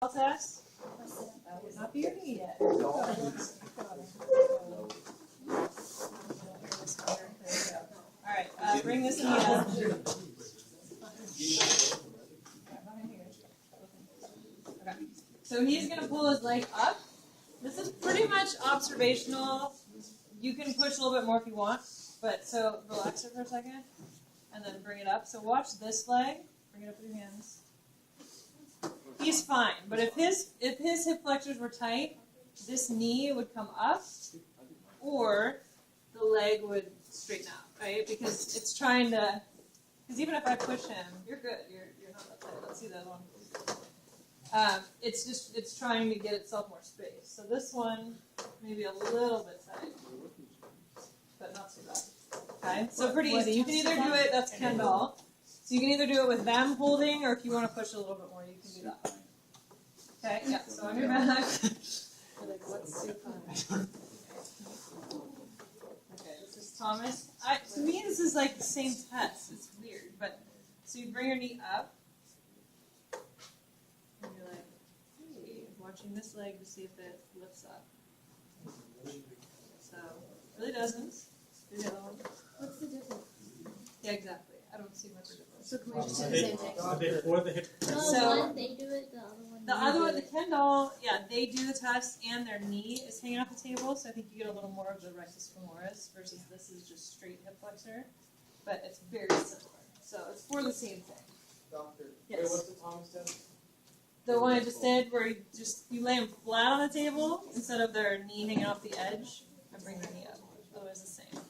Test. That would not be your knee yet. Alright, bring this knee up. Okay. So he's going to pull his leg up. This is pretty much observational. You can push a little bit more if you want. But so relax it for a second. And then bring it up. So watch this leg. Bring it up with your hands. He's fine, but if his hip flexors were tight, this knee would come up, or the leg would straighten out, right? Because it's trying to. Because even if I push him, you're good. You're not that tight. Let's see that one. It's trying to get itself more space. So this one maybe a little bit tight, but not too bad. Okay, so pretty easy. You can either do it. That's Kendall. So you can either do it with them holding, or if you want to push a little bit more, you can do that. Okay, yeah, so on your back. You're like, what's too fun? Okay, this is Thomas. To me, this is like the same test. It's weird, but so you bring your knee up, and you're like, hey, watching this leg to see if it lifts up. So, it really doesn't. Do the other one. What's the difference? Yeah, exactly. I don't see much difference. So can we just do the same thing? Before the hip. No, So- one they do it, the other one. The other one, the Kendall, yeah, they do the test and their knee is hanging off the table, so I think you get a little more of the rectus femoris versus this is just straight hip flexor, but it's very similar. So it's for the same thing. Doctor, Yes. wait, what's the Thomas test? The one I just did where you lay them flat on the table instead of their knee hanging off the edge and bring their knee up. Otherwise the same.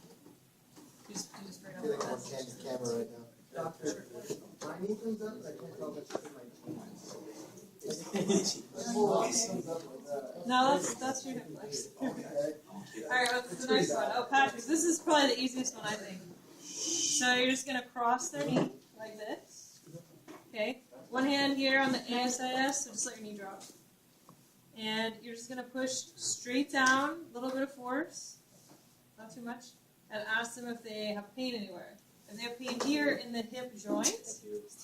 You just bring it up like this. Camera right now. Doctor, My knee comes up, I can't tell if it's in my No, that's your hip flexor. Alright, what's the next one? Oh, Patrick, this is probably the easiest one, I think. So you're just going to cross their knee like this. Okay? One hand here on the ASIS, so just let your knee drop. And you're just going to push straight down, a little bit of force, not too much, and ask them if they have pain anywhere. If they have pain here in the hip joint,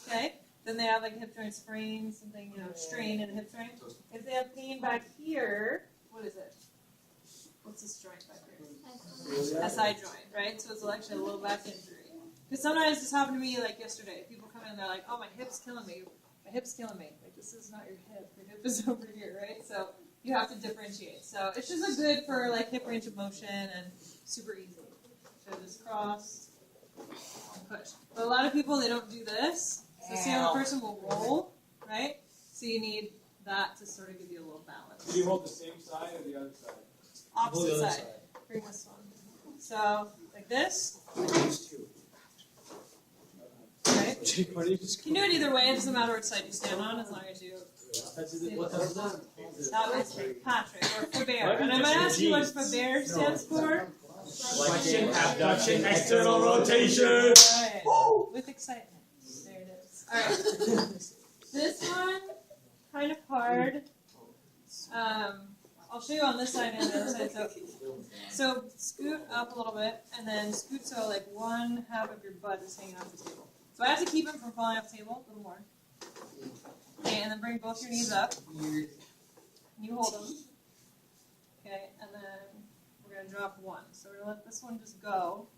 okay? Then they have like a hip joint sprain, something, strain in a hip joint. If they have pain back here, what is it? What's this joint back here? SI joint, right? So it's actually a low back injury. Because sometimes this happened to me like yesterday. People come in and they're like, oh, my hip's killing me. My hip's killing me. Like, this is not your hip. Your hip is over here, right? So you have to differentiate. So it's just a good for like hip range of motion and super easy. So just cross and push. But a lot of people, they don't do this. So see how the person will roll, right? So you need that to sort of give you a little balance. do you hold the same side or the other side? Opposite side. Bring this one. So, like this. Right? You can do it either way. It doesn't matter which side you stand on as long as you. That was Patrick, or Faber. And I might ask you what Faber stands for. Flexion, abduction, external rotation. Right. With excitement. There it is. Alright. This one, kind of hard. I'll show you on this side and the other side. So scoot up a little bit, and then scoot so like one half of your butt is hanging off the table. So I have to keep him from falling off the table, a little more. Okay, and then bring both your knees up. You hold them. Okay, and then we're going to drop one. So we're going to let this one just go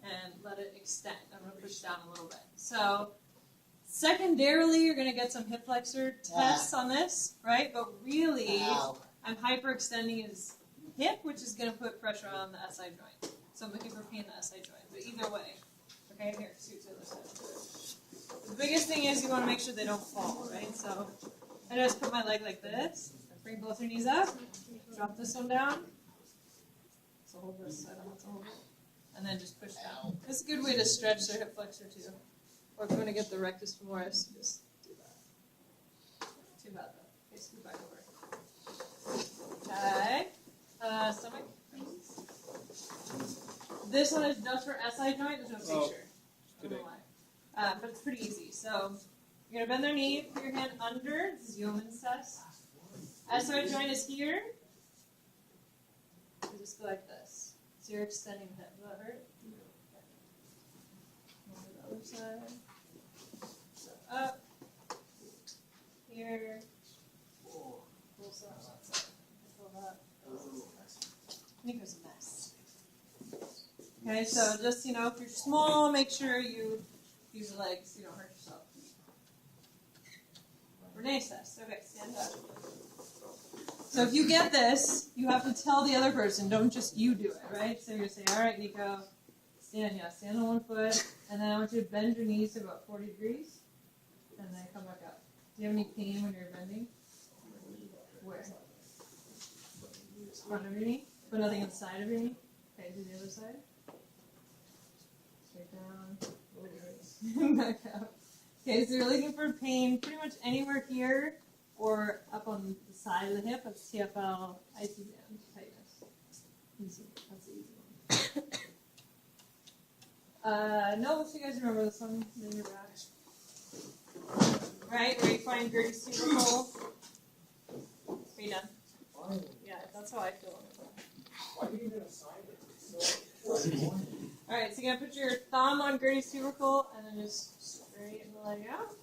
and let it extend. I'm going to push down a little bit. So secondarily, you're going to get some hip flexor tests on this, right? But really, I'm hyperextending his hip, which is going to put pressure on the SI joint. So I'm looking for pain in the SI joint. But either way, okay, here, scoot to the other side. The biggest thing is you want to make sure they don't fall, right? So I just put my leg like this. Bring both your knees up. Drop this one down. So hold this. I don't have to hold it. And then just push down. It's a good way to stretch their hip flexor too. Or if you want to get the rectus femoris, just do that. Too bad though. Okay, scoot back over. Okay. Stomach, please. This one is just for SI joint. There's no picture. I don't know why. But it's pretty easy. So you're going to bend their knee, put your hand under. This is Yeoman's test. SI joint is here. You just go like this. So you're extending the hip. Does that hurt? Okay. The other side. So up. Here. Nico's a mess. Okay, so just, if you're small, make sure you use your legs so you don't hurt yourself. Renee's test. Okay, stand up. So if you get this, you have to tell the other person. Don't just you do it, right? So you're going to say, all right, Nico, stand on one foot. And then I want you to bend your knees to about 40 degrees. And then come back up. Do you have any pain when you're bending? Where? Front of your knee? But nothing on the side of your knee? Okay, do the other side. Straight down. Over. Back up. Okay, so you're looking for pain pretty much anywhere here or up on the side of the hip. That's TFL, IT band tightness. Easy. That's the easy one. No, if you guys remember this one, then you're back. Right, where you find Gertie's tubercle. Are you done? Yeah, that's how I feel. Why do you even assign it? Alright, so you're going to put your thumb on Gertie's tubercle and then just straighten the leg out.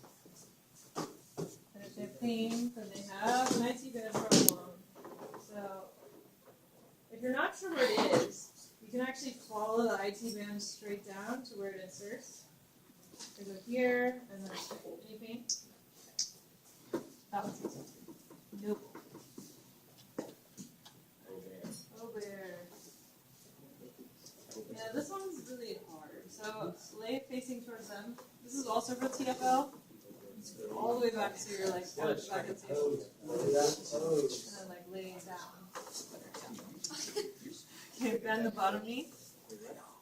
And if they have pain, then they have an IT band problem. So, if you're not sure where it is, you can actually follow the IT band straight down to where it inserts. So go here, and then any pain? That one's easy. Nope. Over. Yeah, this one's really hard. So lay facing towards them. This is also for TFL. Go all the way back so you're like back at the table. And then like lay down. Okay, bend the bottom knee.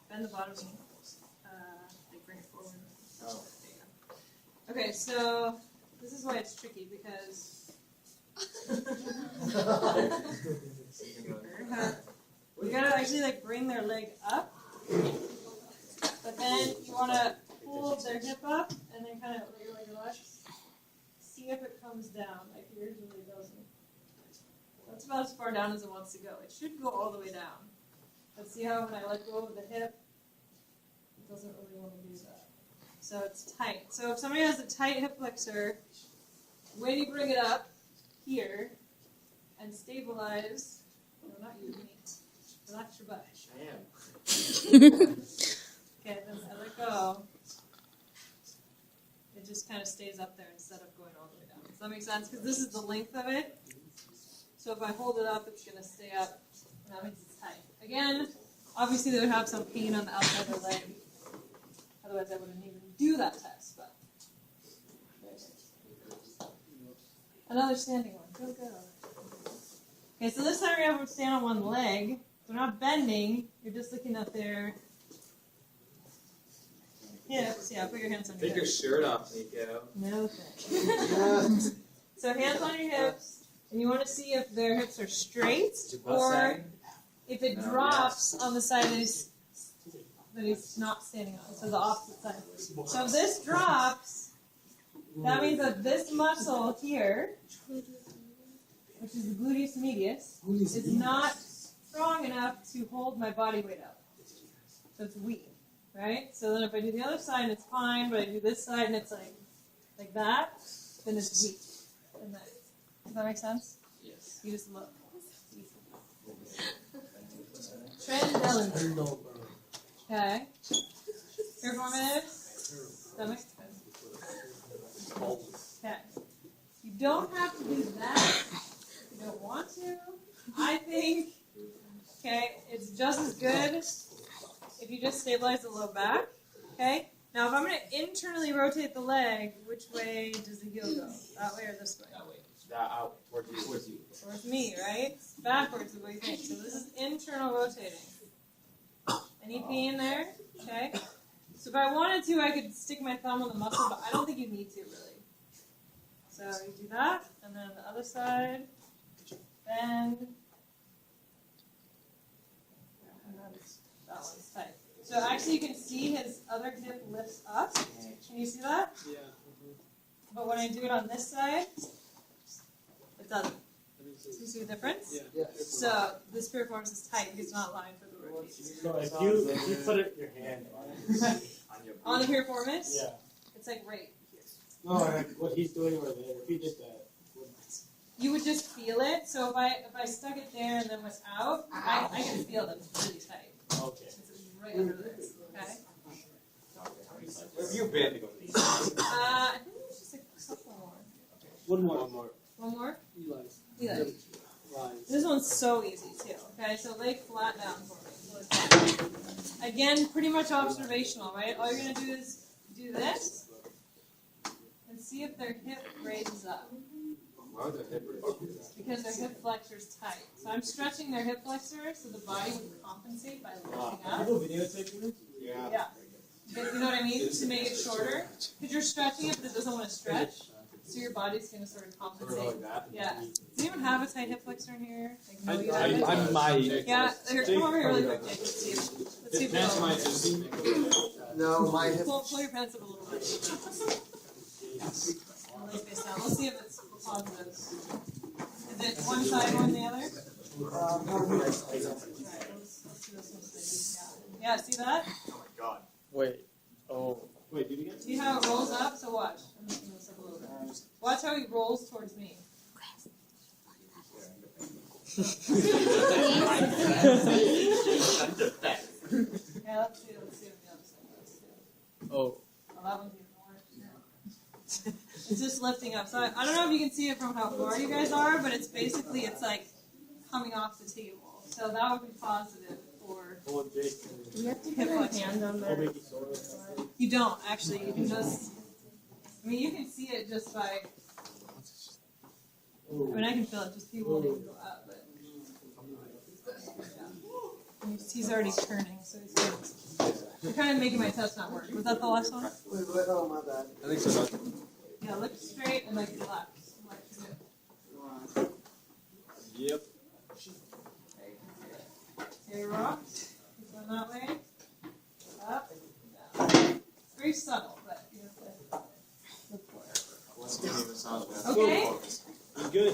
Bend the bottom knee. Like bring it forward. Oh. Okay, so this is why it's tricky because you gotta actually like bring their leg up, but then you want to pull their hip up and then kind of let your leg relax. See if it comes down. Like yours really doesn't. That's about as far down as it wants to go. It should go all the way down. But see how when I let go of the hip, it doesn't really want to do that. So it's tight. So if somebody has a tight hip flexor, when you bring it up here and stabilize, no, not you, me. Relax your butt. I am. Okay, then I let go. It just kind of stays up there instead of going all the way down. Does that make sense? Because this is the length of it. So if I hold it up, it's going to stay up, and that means it's tight. Again, obviously they would have some pain on the outside of their leg. Otherwise I wouldn't even do that test. But another standing one. Go, go. Okay, so this time you're able to stand on one leg. They're not bending. You're just looking at their hips. Yeah, put your hands on your Take your hips. shirt off, Nico. No thanks. So hands on your hips, and you want to see if their hips are straight or if it drops on the side that he's not standing on. So the opposite side. So if this drops, that means that this muscle here, which is the gluteus medius, is not strong enough to hold my body weight up. So it's weak, right? So then if I do the other side and it's fine, but I do this side and it's like that, then it's weak. And that, does that make sense? Yes. You just look. Trendelenburg. Okay. Performative. Stomach. Okay. You don't have to do that. You don't want to. I think, okay, it's just as good if you just stabilize the low back. Okay? Now, if I'm going to internally rotate the leg, which way does the heel go? That way or this way? That way. That out towards you. Towards me, right? Backwards is what you think. So this is internal rotating. Any pain there? Okay. So if I wanted to, I could stick my thumb on the muscle, but I don't think you need to, really. So you do that, and then the other side, bend, and then that one's tight. So actually you can see his other hip lifts up. Can you see that? Yeah. But when I do it on this side, it doesn't. Do you see the difference? Yeah. So this piriformis is tight. He's not lined for the rotation. So if you put your hand On the piriformis, yeah. it's like right here. No, like what he's doing over there, if he did that. you would just feel it. So if I stuck it there and then was out, I can feel that it's really tight. Okay. It's right under this. Okay. Where have you been to go to these? I think there's just a couple more. One more. One more. Eli's. Eli. Lies. This one's so easy too. Okay, so lay flat down for me. Again, pretty much observational, right? All you're gonna do is do this and see if their hip raises up. Why would the hip raise? Because their hip flexor's tight. So I'm stretching their hip flexor so the body would compensate by lifting up. People videotaping this? Yeah. Yeah. But you know what I mean? To make it shorter. Because you're stretching it, but it doesn't want to stretch. So your body's going to sort of Or compensate. like that. Yeah. Does anyone have a tight hip flexor in here? Like, no, you I haven't? might. Yeah. Here, come over here really quick, Jake. Let's see if Pants it'll- might just No, my hip. Pull your pants up a little bit. Lay face down. Let's see if it's positive. Is it one side or the other? Alright, let's do this one. Yeah, see that? Oh my god. Wait. Oh. Wait, do it again? See how it rolls up? So watch. I'm just gonna this up a little bit. Watch how he rolls towards me. Yeah, let's see what the other side does. Oh. Oh, that one's even worse. It's just lifting up. So I don't know if you can see it from how far you guys are, but it's basically, it's like coming off the table. So that would be positive for Oh, Jake. We have to hip put our flexion. hand on Oh, their. Mickey Soda. You don't, actually. You can just, I mean, you can see it just by, I mean, I can feel it, just people need to go up, but. Yeah. He's already turning, so he's good. You're kind of making my test not work. Was that the last one? Wait, oh, my bad. I think so. Yeah, look straight and like left. Like, Yep. okay, rock. Keep going that way. Up, down. It's very subtle, but you have to look for it. Let's give you the sound. Okay. Good.